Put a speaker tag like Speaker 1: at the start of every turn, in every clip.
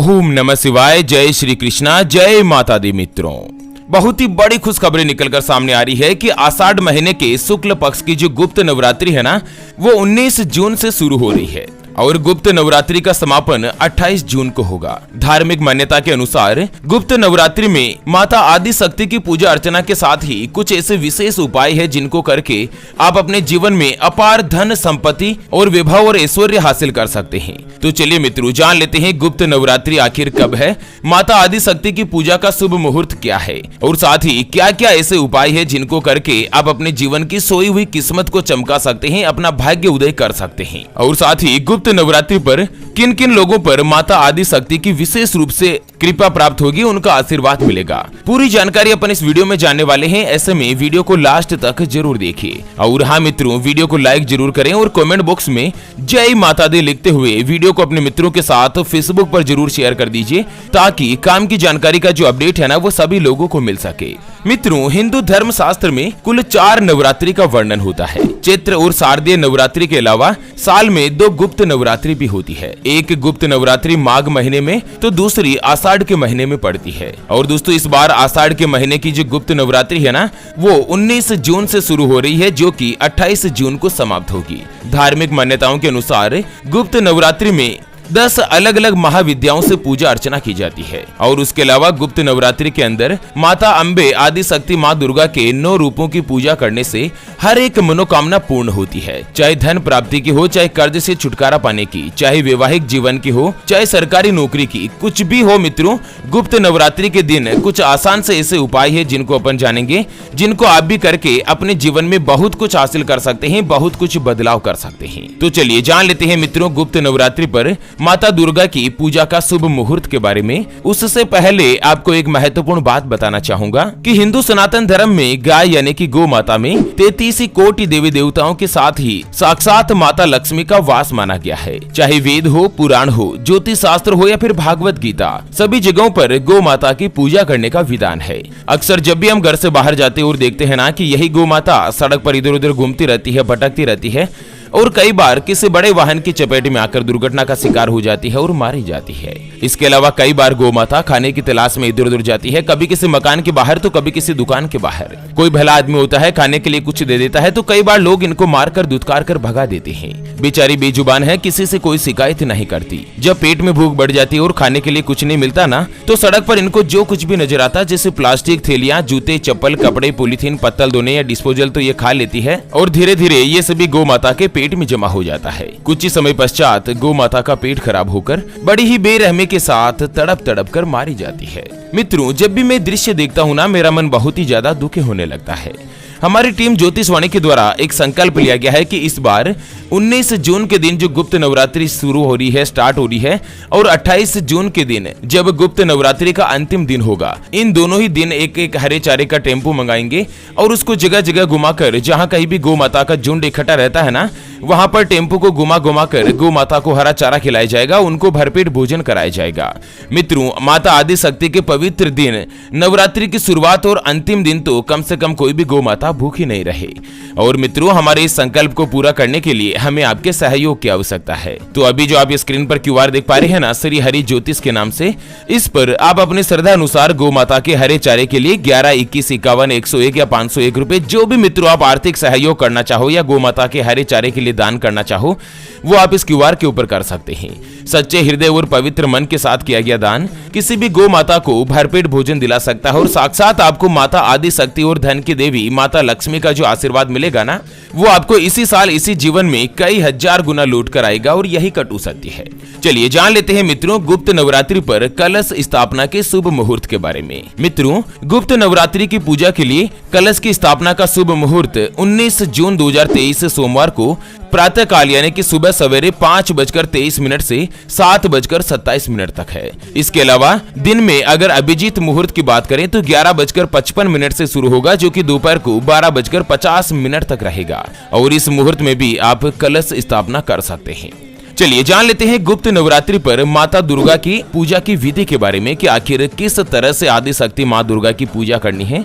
Speaker 1: ओम नमः शिवाय। जय श्री कृष्णा, जय माता दी। मित्रों, बहुत ही बड़ी खुशखबरी निकलकर सामने आ रही है कि आषाढ़ महीने के शुक्ल पक्ष की जो गुप्त नवरात्रि है ना, वो 19 जून से शुरू हो रही है और गुप्त नवरात्रि का समापन 28 जून को होगा। धार्मिक मान्यता के अनुसार गुप्त नवरात्रि में माता आदि शक्ति की पूजा अर्चना के साथ ही कुछ ऐसे विशेष उपाय है जिनको करके आप अपने जीवन में अपार धन संपत्ति और वैभव और ऐश्वर्य हासिल कर सकते हैं। तो चलिए मित्रों, जान लेते हैं गुप्त नवरात्रि आखिर कब है, माता आदि शक्ति की पूजा का शुभ मुहूर्त क्या है और साथ ही क्या क्या ऐसे उपाय है जिनको करके आप अपने जीवन की सोई हुई किस्मत को चमका सकते हैं, अपना भाग्य उदय कर सकते हैं। और साथ ही गुप्त नवरात्रि पर किन किन लोगों पर माता आदि शक्ति की विशेष रूप से कृपा प्राप्त होगी, उनका आशीर्वाद मिलेगा। पूरी जानकारी अपन इस वीडियो में जानने वाले हैं, ऐसे में वीडियो को लास्ट तक जरूर देखिए। और हाँ मित्रों, वीडियो को लाइक जरूर करें और कमेंट बॉक्स में जय माता दी लिखते हुए वीडियो को अपने मित्रों के साथ फेसबुक पर जरूर शेयर कर दीजिए, ताकि काम की जानकारी का जो अपडेट है ना, वो सभी लोगों को मिल सके। मित्रों, हिंदू धर्म शास्त्र में कुल 4 नवरात्रि का वर्णन होता है। चैत्र और शारदीय नवरात्रि के अलावा साल में 2 गुप्त नवरात्रि भी होती है। एक गुप्त नवरात्रि माघ महीने में तो दूसरी आषाढ़ के महीने में पड़ती है। और दोस्तों, इस बार आषाढ़ के महीने की जो गुप्त नवरात्रि है ना, वो 19 जून से शुरू हो रही है, जो कि 28 जून को समाप्त होगी। धार्मिक मान्यताओं के अनुसार गुप्त नवरात्रि में 10 अलग अलग महाविद्याओं से पूजा अर्चना की जाती है। और उसके अलावा गुप्त नवरात्रि के अंदर माता अम्बे आदि शक्ति माँ दुर्गा के 9 रूपों की पूजा करने से हर एक मनोकामना पूर्ण होती है। चाहे धन प्राप्ति की हो, चाहे कर्ज से छुटकारा पाने की, चाहे वैवाहिक जीवन की हो, चाहे सरकारी नौकरी की, कुछ भी हो मित्रों, गुप्त नवरात्रि के दिन कुछ आसान से ऐसे उपाय है जिनको अपन जानेंगे, जिनको आप भी करके अपने जीवन में बहुत कुछ हासिल कर सकते हैं, बहुत कुछ बदलाव कर सकते हैं। तो चलिए जान लेते हैं मित्रों गुप्त नवरात्रि पर माता दुर्गा की पूजा का शुभ मुहूर्त के बारे में। उससे पहले आपको एक महत्वपूर्ण बात बताना चाहूंगा कि हिंदू सनातन धर्म में गाय यानी कि गौ माता में 33 कोटि देवी देवताओं के साथ ही साक्षात माता लक्ष्मी का वास माना गया है। चाहे वेद हो, पुराण हो, ज्योतिष शास्त्र हो या फिर भागवत गीता, सभी जगहों पर गौ माता की पूजा करने का विधान है। अक्सर जब भी हम घर से बाहर जाते और देखते हैं ना कि यही गौ माता सड़क पर इधर उधर घूमती रहती है, भटकती रहती है और कई बार किसी बड़े वाहन की चपेट में आकर दुर्घटना का शिकार हो जाती है और मारी जाती है। इसके अलावा कई बार गौ माता खाने की तलाश में इधर उधर जाती है, कभी किसी मकान के बाहर तो कभी किसी दुकान के बाहर। कोई भला आदमी होता है, खाने के लिए कुछ दे देता है तो कई बार लोग इनको मारकर दुत्कार कर भगा देते हैं। बेचारी बेजुबान है, किसी से कोई शिकायत नहीं करती। जब पेट में भूख बढ़ जाती है और खाने के लिए कुछ नहीं मिलता ना, तो सड़क पर इनको जो कुछ भी नजर आता, जैसे प्लास्टिक थैलियां, जूते, चप्पल, कपड़े, पॉलीथीन, पत्तल धोने या डिस्पोजल, तो ये खा लेती है और धीरे धीरे ये सभी गौ माता के पेट में जमा हो जाता है। कुछ ही समय पश्चात गौ माता का पेट खराब होकर बड़ी ही बेरहमी के साथ तड़प तड़प कर मारी जाती है। मित्रों, जब भी मैं दृश्य देखता हूँ ना, मेरा मन बहुत ही ज्यादा दुखी होने लगता है। हमारी टीम ज्योतिषवाणी के द्वारा एक संकल्प लिया गया है कि इस बार 19 जून के दिन जो गुप्त नवरात्रि शुरू हो रही है, स्टार्ट हो रही है, और 28 जून के दिन जब गुप्त नवरात्रि का अंतिम दिन होगा, इन दोनों ही दिन एक एक हरे चारे का टेम्पो मंगाएंगे और उसको जगह जगह घुमाकर, जहां कहीं भी गौ माता का झुंड इकट्ठा रहता है ना, वहां पर टेम्पो को घुमा घुमा कर गौ माता को हरा चारा खिलाया जाएगा, उनको भरपेट भोजन कराया जाएगा। मित्रों, माता आदि शक्ति के पवित्र दिन नवरात्रि की शुरुआत और अंतिम दिन तो कम से कम कोई भी गौ माता भूखी नहीं रहे। और मित्रों, हमारे इस संकल्प को पूरा करने के लिए हमें आपके सहयोग की आवश्यकता है। तो अभी जो आप स्क्रीन पर QR देख पा रहे हैं ना, श्री हरि ज्योतिष के नाम से, इस पर आप अपने श्रद्धा अनुसार गौ माता के हरे चारे के लिए 11, 21, 51, 101 या 501 रुपए, जो भी मित्रों आप आर्थिक सहयोग करना चाहो या गौ माता के हरे चारे के लिए दान करना चाहो, वो आप इस QR के ऊपर कर सकते हैं। सच्चे हृदय और पवित्र मन के साथ किया गया दान किसी भी गौ माता को भरपेट भोजन दिला सकता है और साक्षात आपको माता आदि शक्ति और धन की देवी माता लक्ष्मी का जो आशीर्वाद मिलेगा ना, वो आपको इसी साल इसी जीवन में कई हजार गुना लौट कर आएगा और यही कटु सत्य है। चलिए जान लेते हैं मित्रों गुप्त नवरात्रि पर कलश स्थापना के शुभ मुहूर्त के बारे में। मित्रों, गुप्त नवरात्रि की पूजा के लिए कलश की स्थापना का शुभ मुहूर्त 19 जून 2023 सोमवार को प्रातः काल यानी कि सुबह सवेरे 5:23 से 7:27 तक है। इसके अलावा दिन में अगर अभिजीत मुहूर्त की बात करें तो 11:55 से शुरू होगा, जो कि दोपहर को 12:50 तक रहेगा। और इस मुहूर्त में भी आप कलश स्थापना कर सकते हैं। चलिए जान लेते हैं गुप्त नवरात्रि पर माता दुर्गा की पूजा की विधि के बारे में कि आखिर किस तरह से आदि शक्ति माँ दुर्गा की पूजा करनी है।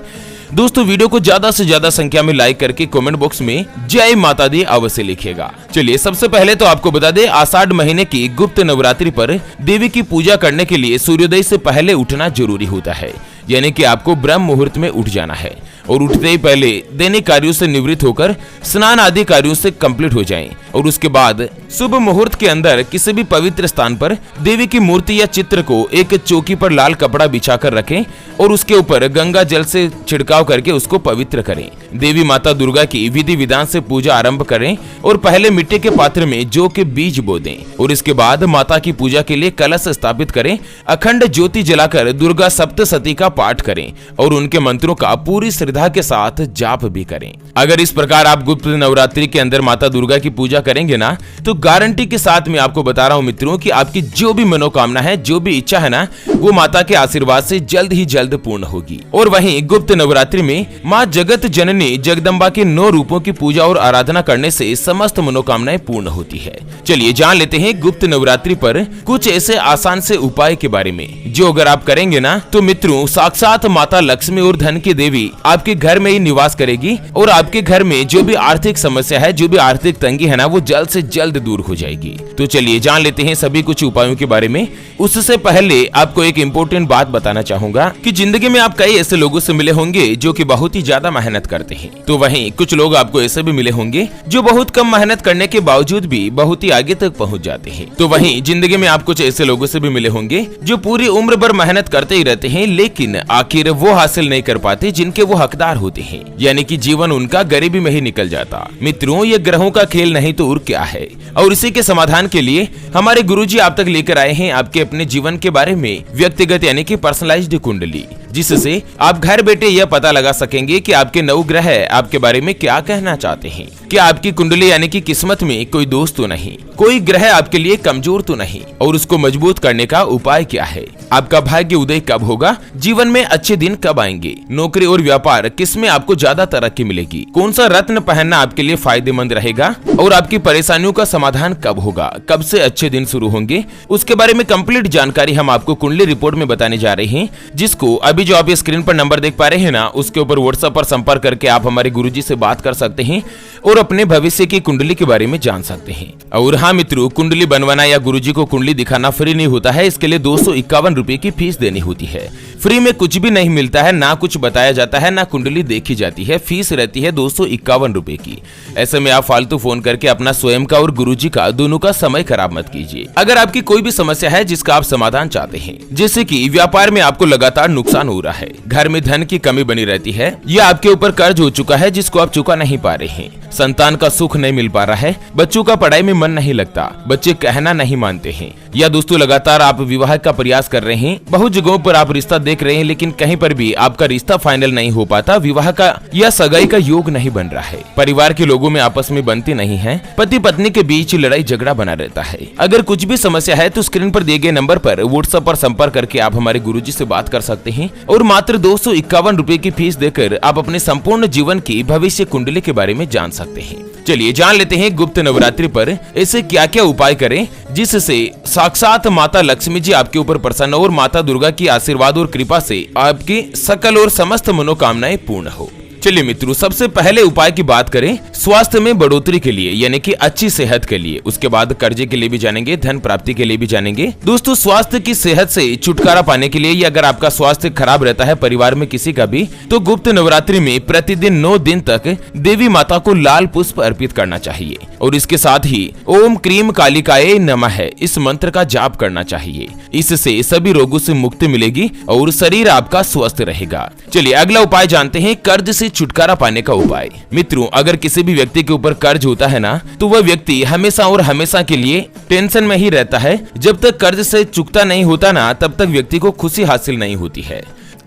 Speaker 1: दोस्तों वीडियो को ज्यादा से ज्यादा संख्या में लाइक करके कमेंट बॉक्स में जय माता दी अवश्य लिखिएगा। चलिए सबसे पहले तो आपको बता दें, आषाढ़ महीने की गुप्त नवरात्रि पर देवी की पूजा करने के लिए सूर्योदय से पहले उठना जरूरी होता है, यानी कि आपको ब्रह्म मुहूर्त में उठ जाना है और उठते ही पहले दैनिक कार्यों से निवृत्त होकर स्नान आदि कार्यों से कंप्लीट हो जाएं और उसके बाद शुभ मुहूर्त के अंदर किसी भी पवित्र स्थान पर देवी की मूर्ति या चित्र को एक चौकी पर लाल कपड़ा बिछाकर रखें और उसके ऊपर गंगा जल से छिड़काव करके उसको पवित्र करें। देवी माता दुर्गा की विधि विधान से पूजा आरंभ करें और पहले मिट्टी के पात्र में जौ के बीज बो दें और इसके बाद माता की पूजा के लिए कलश स्थापित करें। अखंड ज्योति जलाकर दुर्गा सप्तशती का पाठ करें और उनके मंत्रों का पूरी श्रद्धा के साथ जाप भी करें। अगर इस प्रकार आप गुप्त नवरात्रि के अंदर माता दुर्गा की पूजा करेंगे ना, तो गारंटी के साथ मैं आपको बता रहा हूँ मित्रों कि आपकी जो भी मनोकामना है, जो भी इच्छा है ना, वो माता के आशीर्वाद से जल्द ही जल्द पूर्ण होगी। और वहीं गुप्त नवरात्रि में माँ जगत जननी जगदम्बा के 9 रूपों की पूजा और आराधना करने से समस्त मनोकामनाएं पूर्ण होती है। चलिए जान लेते हैं गुप्त नवरात्रि पर कुछ ऐसे आसान से उपाय के बारे में, जो अगर आप करेंगे ना, तो मित्रों साक्षात माता लक्ष्मी और धन की देवी आपके घर में ही निवास करेगी और आपके घर में जो भी आर्थिक समस्या है, जो भी आर्थिक तंगी है ना, वो जल्द से जल्द दूर हो जाएगी। तो चलिए जान लेते हैं सभी कुछ उपायों के बारे में। उससे पहले आपको एक इम्पोर्टेंट बात बताना चाहूंगा कि जिंदगी में आप कई ऐसे लोगों से मिले होंगे जो कि बहुत ही ज्यादा मेहनत करते हैं, तो वहीं कुछ लोग आपको ऐसे भी मिले होंगे जो बहुत कम मेहनत करने के बावजूद भी बहुत ही आगे तक पहुंच जाते हैं। तो वहीं जिंदगी में आप कुछ ऐसे लोगों से भी मिले होंगे जो पूरी उम्र भर मेहनत करते ही रहते हैं, लेकिन आखिर वो हासिल नहीं कर पाते जिनके वो हकदार होते हैं, यानी कि जीवन उनका गरीबी में ही निकल जाता। मित्रों ये ग्रहों का खेल नहीं तो और क्या है। और इसी के समाधान के लिए हमारे गुरुजी आप तक लेकर आए हैं आपके अपने जीवन के बारे में व्यक्तिगत यानी कि पर्सनलाइज्ड कुंडली, जिससे आप घर बैठे यह पता लगा सकेंगे कि आपके नवग्रह आपके बारे में क्या कहना चाहते हैं। क्या आपकी कुंडली यानी कि किस्मत में कोई दोष तो नहीं, कोई ग्रह आपके लिए कमजोर तो नहीं, और उसको मजबूत करने का उपाय क्या है। आपका भाग्य उदय कब होगा, जीवन में अच्छे दिन कब आएंगे, नौकरी और व्यापार किसमें आपको ज्यादा तरक्की मिलेगी, कौन सा रत्न पहनना आपके लिए फायदेमंद रहेगा, और आपकी परेशानियों का समाधान कब होगा, कब से अच्छे दिन शुरू होंगे, उसके बारे में कंप्लीट जानकारी हम आपको कुंडली रिपोर्ट में बताने जा रहे हैं, जिसको अभी जो आप स्क्रीन पर नंबर देख पा रहे हैं ना, उसके ऊपर व्हाट्सएप पर संपर्क करके आप हमारे गुरुजी से बात कर सकते हैं और अपने भविष्य की कुंडली के बारे में जान सकते हैं। और हाँ मित्रों, कुंडली बनवाना या गुरुजी को कुंडली दिखाना फ्री नहीं होता है, इसके लिए 251 रुपए की फीस देनी होती है। फ्री में कुछ भी नहीं मिलता है, ना कुछ बताया जाता है, ना कुंडली देखी जाती है। फीस रहती है 251 रुपए की। ऐसे में आप फालतू फोन करके अपना स्वयं का और गुरुजी का दोनों का समय खराब मत कीजिए। अगर आपकी कोई भी समस्या है जिसका आप समाधान चाहते हैं, जैसे कि व्यापार में आपको लगातार नुकसान हो रहा है, घर में धन की कमी बनी रहती है, या आपके ऊपर कर्ज हो चुका है जिसको आप चुका नहीं पा रहे हैं, संतान का सुख नहीं मिल पा रहा है, बच्चों का पढ़ाई में मन नहीं लगता, बच्चे कहना नहीं मानते हैं, या दोस्तों लगातार आप विवाह का प्रयास कर रहे हैं, बहुत जगहों पर आप रिश्ता देख रहे हैं लेकिन कहीं पर भी आपका रिश्ता फाइनल नहीं हो पाता, विवाह का या सगाई का योग नहीं बन रहा है, परिवार के लोगों में आपस में बनती नहीं है, पति पत्नी के बीच लड़ाई झगड़ा बना रहता है। अगर कुछ भी समस्या है तो स्क्रीन पर दिए गए नंबर पर व्हाट्सएप पर संपर्क करके आप हमारे गुरुजी से बात कर सकते हैं और मात्र 251 रुपए की फीस देकर आप अपने संपूर्ण जीवन की भविष्य कुंडली के बारे में जान सकते हैं। चलिए जान लेते हैं गुप्त नवरात्रि पर ऐसे क्या क्या उपाय करें जिससे साक्षात माता लक्ष्मी जी आपके ऊपर प्रसन्न और माता दुर्गा की आशीर्वाद और कृपा से आपकी सकल और समस्त मनोकामनाएं पूर्ण हो। चलिए मित्रों, सबसे पहले उपाय की बात करें स्वास्थ्य में बढ़ोतरी के लिए, यानी कि अच्छी सेहत के लिए। उसके बाद कर्जे के लिए भी जानेंगे, धन प्राप्ति के लिए भी जानेंगे। दोस्तों स्वास्थ्य की सेहत से छुटकारा पाने के लिए, या अगर आपका स्वास्थ्य खराब रहता है परिवार में किसी का भी, तो गुप्त नवरात्रि में प्रतिदिन 9 दिन तक देवी माता को लाल पुष्प अर्पित करना चाहिए और इसके साथ ही ओम क्रीम कालिकाए नमः इस मंत्र का जाप करना चाहिए। इससे सभी रोगों से मुक्ति मिलेगी और शरीर आपका स्वस्थ रहेगा। चलिए अगला उपाय जानते हैं कर्ज से छुटकारा पाने का उपाय। मित्रों अगर किसी भी व्यक्ति के ऊपर कर्ज होता है ना, तो वह व्यक्ति हमेशा और हमेशा के लिए टेंशन में ही रहता है। जब तक कर्ज से चुकता नहीं होता ना, तब तक व्यक्ति को खुशी हासिल नहीं होती है।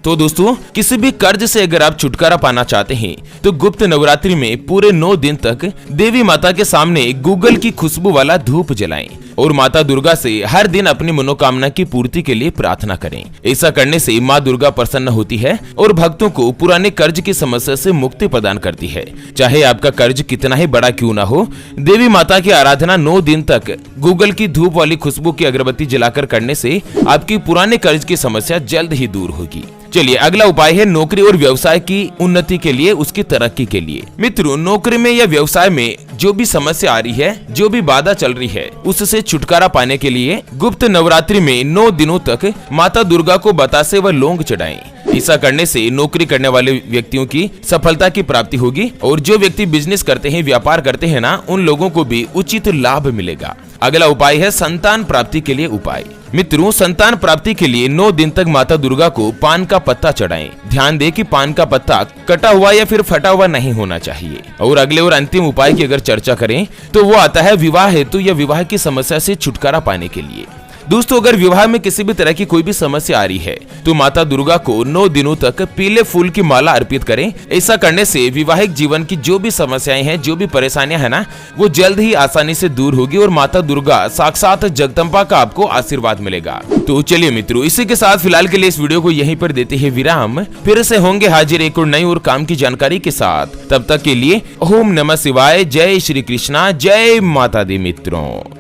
Speaker 1: तो दोस्तों किसी भी कर्ज से अगर आप छुटकारा पाना चाहते हैं तो गुप्त नवरात्रि में पूरे 9 दिन तक देवी माता के सामने गूगल की खुशबू वाला धूप जलाएं और माता दुर्गा से हर दिन अपनी मनोकामना की पूर्ति के लिए प्रार्थना करें। ऐसा करने से माँ दुर्गा प्रसन्न होती है और भक्तों को पुराने कर्ज की समस्या से मुक्ति प्रदान करती है। चाहे आपका कर्ज कितना ही बड़ा क्यों ना हो, देवी माता की आराधना 9 दिन तक गूगल की धूप वाली खुशबू की अगरबत्ती जलाकर करने से आपकी पुराने कर्ज की समस्या जल्द ही दूर होगी। चलिए अगला उपाय है नौकरी और व्यवसाय की उन्नति के लिए, उसकी तरक्की के लिए। मित्रों, नौकरी में या व्यवसाय में जो भी समस्या आ रही है, जो भी बाधा चल रही है, उससे छुटकारा पाने के लिए गुप्त नवरात्रि में 9 दिनों तक माता दुर्गा को बतासे व लौंग चढ़ाएं। ऐसा करने से नौकरी करने वाले व्यक्तियों की सफलता की प्राप्ति होगी और जो व्यक्ति बिजनेस करते हैं, व्यापार करते हैं ना, उन लोगों को भी उचित लाभ मिलेगा। अगला उपाय है संतान प्राप्ति के लिए उपाय। मित्रों, संतान प्राप्ति के लिए 9 दिन तक माता दुर्गा को पान का पत्ता चढ़ाएं। ध्यान दें कि पान का पत्ता कटा हुआ या फिर फटा हुआ नहीं होना चाहिए। और अगले और अंतिम उपाय की अगर चर्चा करें तो वो आता है विवाह हेतु या विवाह की समस्या से छुटकारा पाने के लिए। दोस्तों, अगर विवाह में किसी भी तरह की कोई भी समस्या आ रही है तो माता दुर्गा को 9 दिनों तक पीले फूल की माला अर्पित करें। ऐसा करने से वैवाहिक जीवन की जो भी समस्याएं हैं, जो भी परेशानियां हैं ना, वो जल्द ही आसानी से दूर होगी और माता दुर्गा साक्षात जगदम्बा का आपको आशीर्वाद मिलेगा। तो चलिए मित्रों, इसी के साथ फिलहाल के लिए इस वीडियो को यहीं पर देते हैं विराम। फिर से होंगे हाजिर एक और नई और काम की जानकारी के साथ। तब तक के लिए ओम नमः शिवाय, जय श्री कृष्णा, जय माता दी मित्रों।